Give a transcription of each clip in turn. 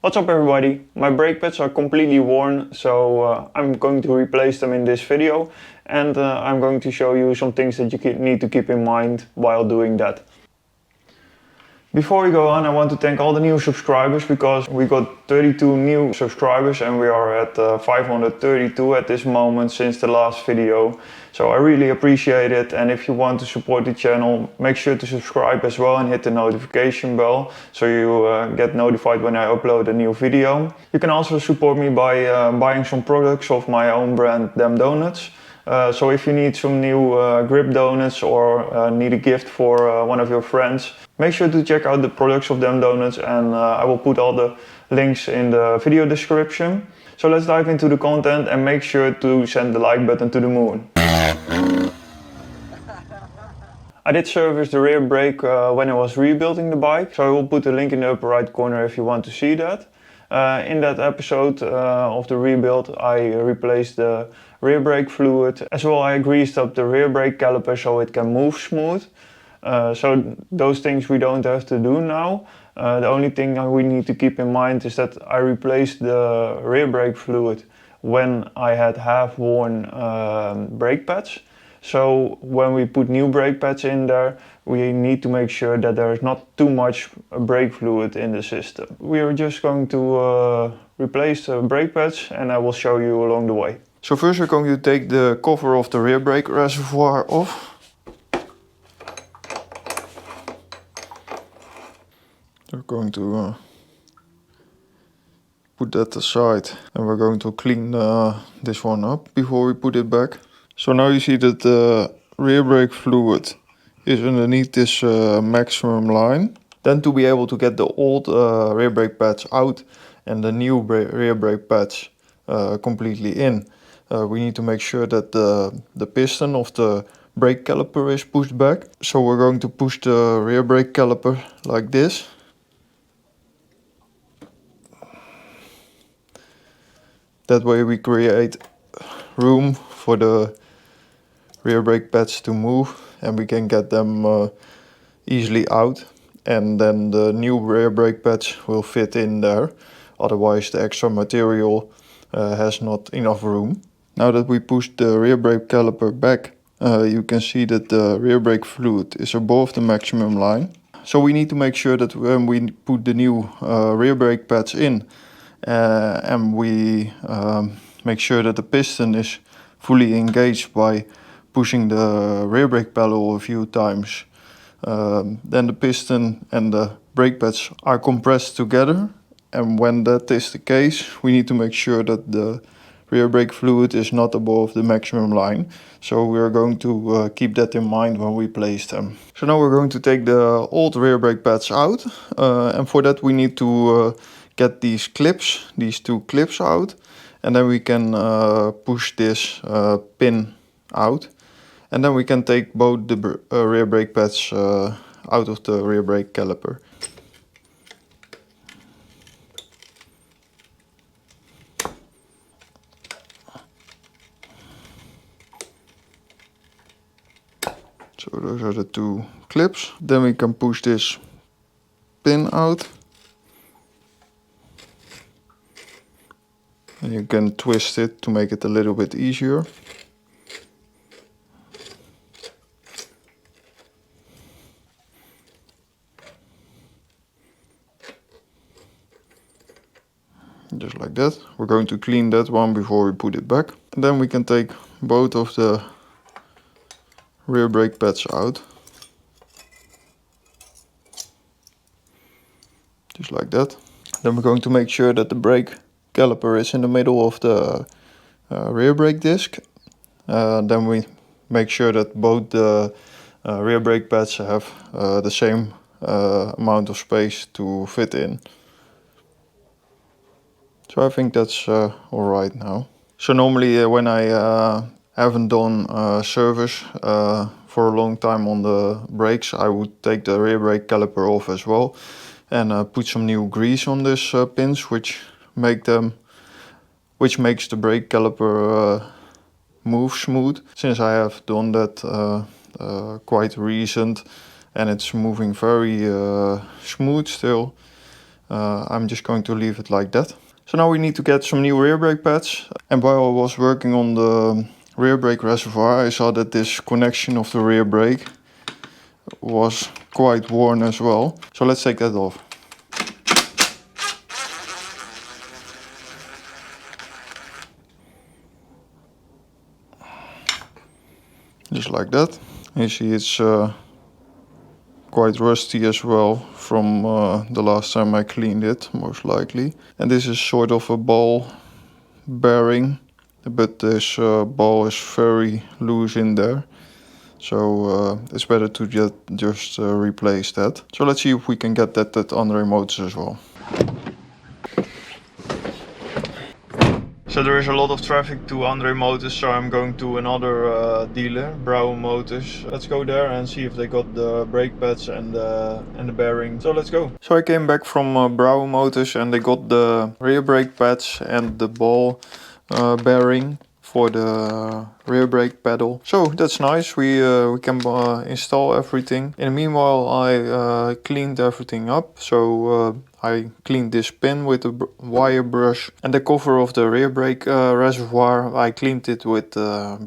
What's up everybody? My brake pads are completely worn, so I'm going to replace them in this video, and I'm going to show you some things that you need to keep in mind while doing that. Before we go on, I want to thank all the new subscribers, because we got 32 new subscribers and we are at 532 at this moment since the last video. So I really appreciate it, and if you want to support the channel, make sure to subscribe as well and hit the notification bell so you get notified when I upload a new video. You can also support me by buying some products of my own brand DemDonuts. So if you need some new grip donuts or need a gift for one of your friends, make sure to check out the products of DemDonuts, and I will put all the links in the video description. So let's dive into the content, and make sure to send the like button to the moon. I did service the rear brake when I was rebuilding the bike, so I will put the link in the upper right corner if you want to see that. In that episode of the rebuild, I replaced the rear brake fluid. As well, I greased up the rear brake caliper so it can move smooth. So those things we don't have to do now. The only thing we need to keep in mind is that I replaced the rear brake fluid when I had half-worn brake pads. So when we put new brake pads in there, we need to make sure that there is not too much brake fluid in the system. We are just going to replace the brake pads, and I will show you along the way. So first we're going to take the cover of the rear brake reservoir off. We're going to put that aside, and we're going to clean this one up before we put it back. So now you see that the rear brake fluid is underneath this maximum line. Then to be able to get the old rear brake pads out and the new rear brake pads completely in, we need to make sure that the piston of the brake caliper is pushed back. So we're going to push the rear brake caliper like this. That way we create room for the rear brake pads to move, and we can get them easily out, and then the new rear brake pads will fit in there. Otherwise the extra material has not enough room. Now that we push the rear brake caliper back, you can see that the rear brake fluid is above the maximum line. So we need to make sure that when we put the new rear brake pads in, and we make sure that the piston is fully engaged by pushing the rear brake pedal a few times, then the piston and the brake pads are compressed together. And when that is the case, we need to make sure that the rear brake fluid is not above the maximum line. So we're going to keep that in mind when we place them. So now we're going to take the old rear brake pads out, and for that we need to get these two clips out, and then we can push this pin out, and then we can take both the rear brake pads out of the rear brake caliper. So those are the two clips. Then we can push this pin out. And you can twist it to make it a little bit easier. Just like that. We're going to clean that one before we put it back. And then we can take both of the rear brake pads out. Just like that. Then we're going to make sure that the brake caliper is in the middle of the rear brake disc. Then we make sure that both the rear brake pads have the same amount of space to fit in. So I think that's alright now. So normally when I haven't done service for a long time on the brakes, I would take the rear brake caliper off as well, and put some new grease on these pins, which makes the brake caliper move smooth. Since I have done that quite recent, and it's moving very smooth still, I'm just going to leave it like that. So now we need to get some new rear brake pads. And while I was working on the rear brake reservoir, I saw that this connection of the rear brake was quite worn as well. So let's take that off. Just like that. You see it's quite rusty as well from the last time I cleaned it, most likely. And this is sort of a ball bearing, but this ball is very loose in there. So it's better to just replace that. So let's see if we can get that at Andre Motors as well. So there is a lot of traffic to Andre Motors, so I'm going to another dealer, Brouwer Motors. Let's go there and see if they got the brake pads and the bearing. So let's go. So I came back from Brouwer Motors and they got the rear brake pads and the ball bearing for the rear brake pedal. So that's nice. We can install everything. In the meanwhile, I cleaned everything up. So I cleaned this pin with a wire brush, and the cover of the rear brake reservoir I cleaned it with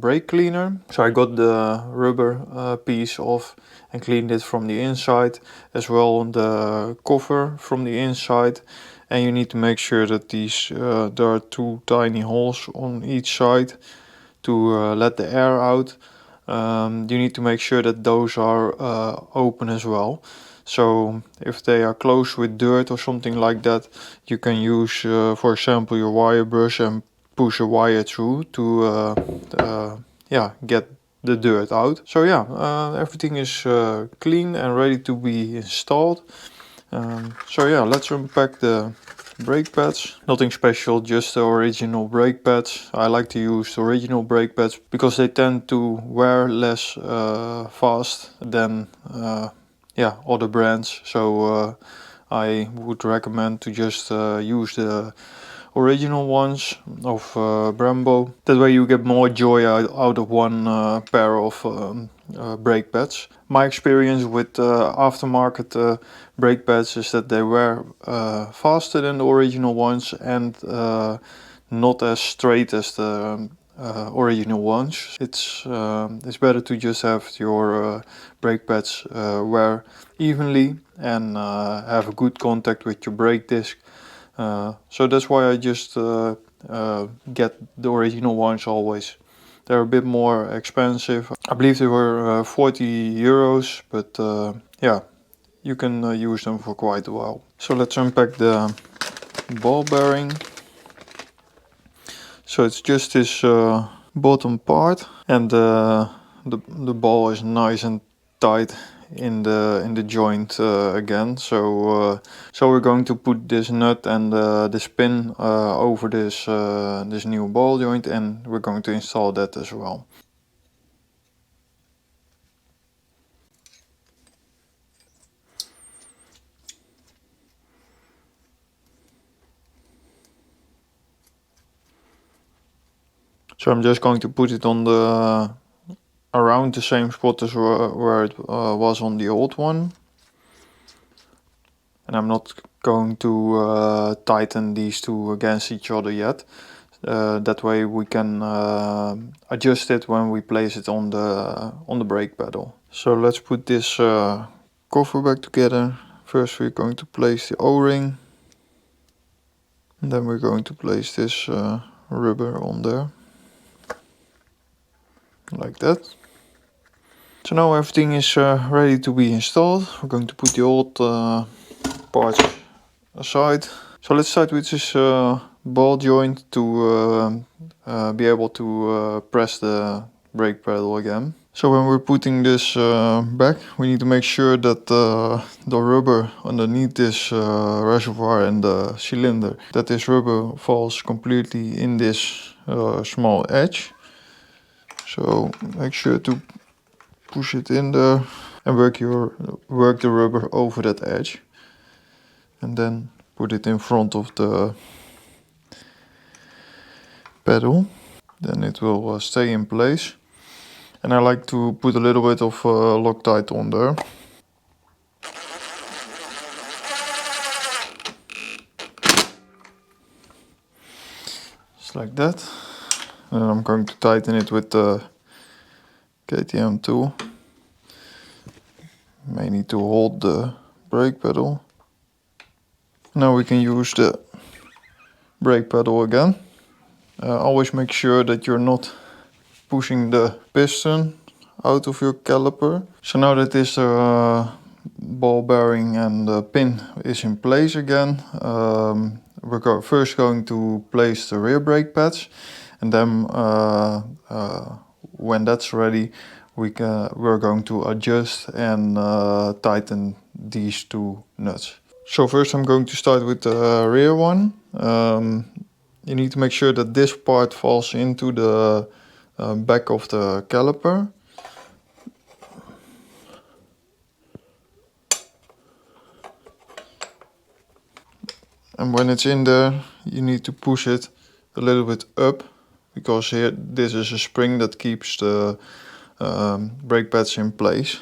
brake cleaner. So I got the rubber piece off and cleaned it from the inside, as well the cover from the inside. And you need to make sure that these there are two tiny holes on each side to let the air out. You need to make sure that those are open as well. So if they are closed with dirt or something like that, you can use, for example, your wire brush and push a wire through to get the dirt out. So yeah, everything is clean and ready to be installed. So yeah, let's unpack the brake pads. Nothing special, just the original brake pads. I like to use the original brake pads because they tend to wear less fast than other brands. So I would recommend to just use the original ones of Brembo. That way you get more joy out of one pair of brake pads. My experience with aftermarket brake pads is that they wear faster than the original ones and not as straight as the original ones. It's better to just have your brake pads wear evenly and have a good contact with your brake disc. So that's why I just get the original ones always. They're a bit more expensive. I believe they were 40 euros, but yeah, you can use them for quite a while. So let's unpack the ball bearing. So it's just this bottom part, and the ball is nice and tight in the joint again. So we're going to put this nut and this pin over this this new ball joint, and we're going to install that as well. So I'm just going to put it on the around the same spot as where it was on the old one. And I'm not going to tighten these two against each other yet. That way we can adjust it when we place it on the brake pedal. So let's put this cover back together. First we're going to place the O-ring. And then we're going to place this rubber on there. Like that. So now everything is ready to be installed. We're going to put the old parts aside. So let's start with this ball joint to be able to press the brake pedal again. So when we're putting this back, we need to make sure that the rubber underneath this reservoir and the cylinder, that this rubber falls completely in this small edge. So make sure to push it in there and work the rubber over that edge, and then put it in front of the pedal. Then it will stay in place. And I like to put a little bit of Loctite on there. Just like that. And I'm going to tighten it with the KTM tool. May need to hold the brake pedal. Now we can use the brake pedal again. Always make sure that you're not pushing the piston out of your caliper. So now that this ball bearing and the pin is in place again, we're first going to place the rear brake pads, and then when that's ready, we're going to adjust and tighten these two nuts. So first I'm going to start with the rear one. You need to make sure that this part falls into the back of the caliper. And when it's in there, you need to push it a little bit up, because here this is a spring that keeps the brake pads in place.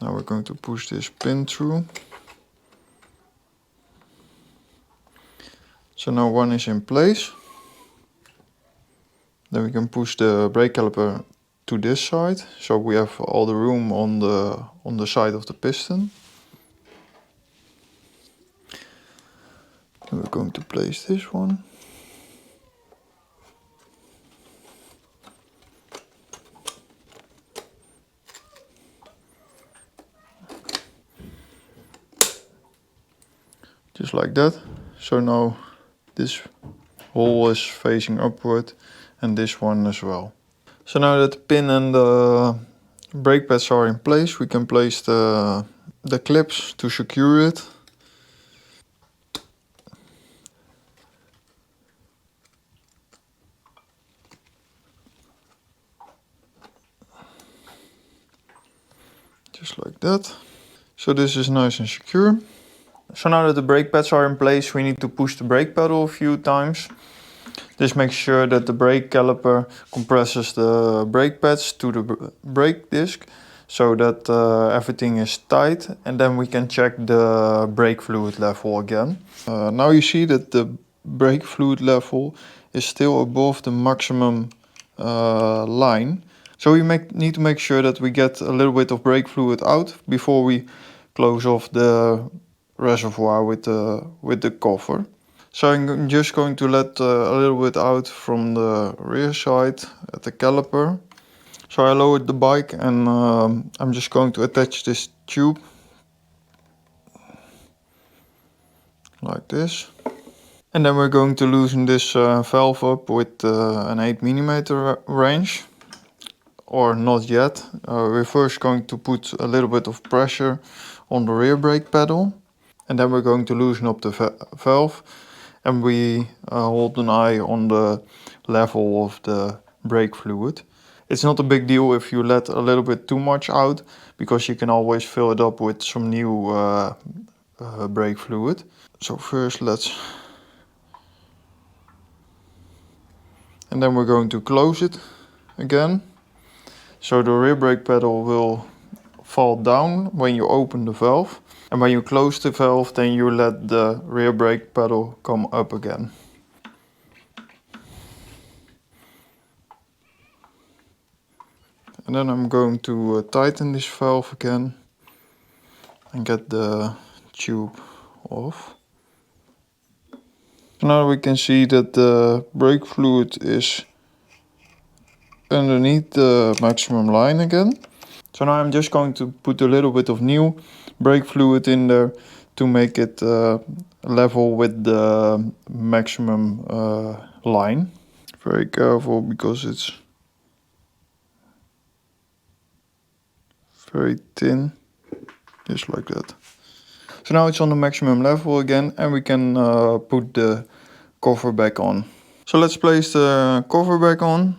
Now we're going to push this pin through. So now one is in place. Then we can push the brake caliper to this side, so we have all the room on the side of the piston. And we're going to place this one. Just like that. So now this hole is facing upward, and this one as well. So now that the pin and the brake pads are in place, we can place the clips to secure it. Just like that. So this is nice and secure. So now that the brake pads are in place, we need to push the brake pedal a few times. This makes sure that the brake caliper compresses the brake pads to the brake disc, so that everything is tight, and then we can check the brake fluid level again. Now you see that the brake fluid level is still above the maximum line. So we need to make sure that we get a little bit of brake fluid out before we close off the reservoir with the cover. So I'm just going to let a little bit out from the rear side at the caliper. So I lowered the bike, and I'm just going to attach this tube like this. And then we're going to loosen this valve up with an 8mm wrench. Or not yet. We're first going to put a little bit of pressure on the rear brake pedal, and then we're going to loosen up the valve, and we hold an eye on the level of the brake fluid. It's not a big deal if you let a little bit too much out, because you can always fill it up with some new brake fluid. So first and then we're going to close it again. So the rear brake pedal will fall down when you open the valve, and when you close the valve, then you let the rear brake pedal come up again. And then I'm going to tighten this valve again and get the tube off. So now we can see that the brake fluid is underneath the maximum line again. So now I'm just going to put a little bit of new brake fluid in there to make it level with the maximum line. Very careful, because it's very thin, just like that. So now it's on the maximum level again, and we can put the cover back on. So let's place the cover back on.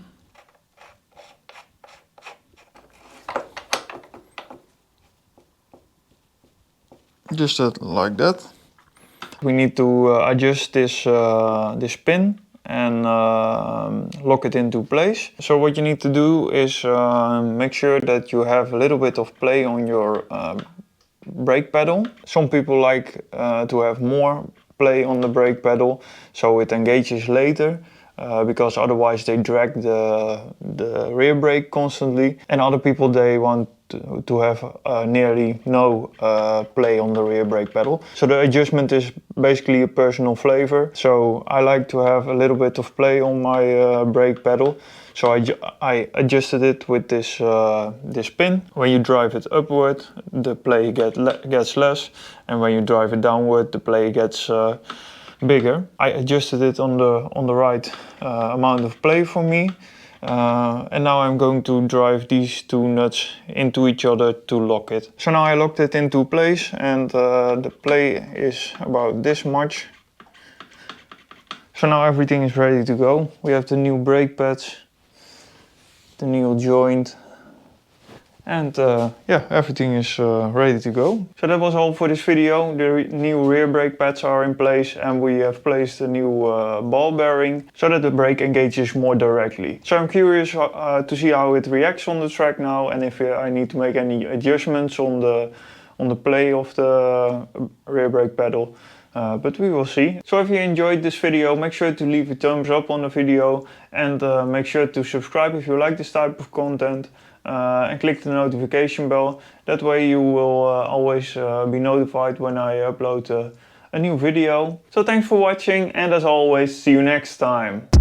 Just like that. We need to adjust this pin and lock it into place. So what you need to do is make sure that you have a little bit of play on your brake pedal. Some people like to have more play on the brake pedal, so it engages later. Because otherwise they drag the rear brake constantly, and other people, they want to have nearly no play on the rear brake pedal. So the adjustment is basically a personal flavor. So I like to have a little bit of play on my brake pedal. So I adjusted it with this pin. When you drive it upward, the play gets less, and when you drive it downward, the play gets bigger. I adjusted it on the right amount of play for me, and now I'm going to drive these two nuts into each other to lock it. So now I locked it into place, and the play is about this much. So now everything is ready to go. We have the new brake pads, the new joint, and yeah, everything is ready to go. So that was all for this video. The new rear brake pads are in place, and we have placed a new ball bearing so that the brake engages more directly. So I'm curious to see how it reacts on the track now, and if I need to make any adjustments on the play of the rear brake pedal. But we will see. So if you enjoyed this video, make sure to leave a thumbs up on the video, and make sure to subscribe if you like this type of content. And click the notification bell. That way you will always be notified when I upload a new video. So thanks for watching, and as always, see you next time.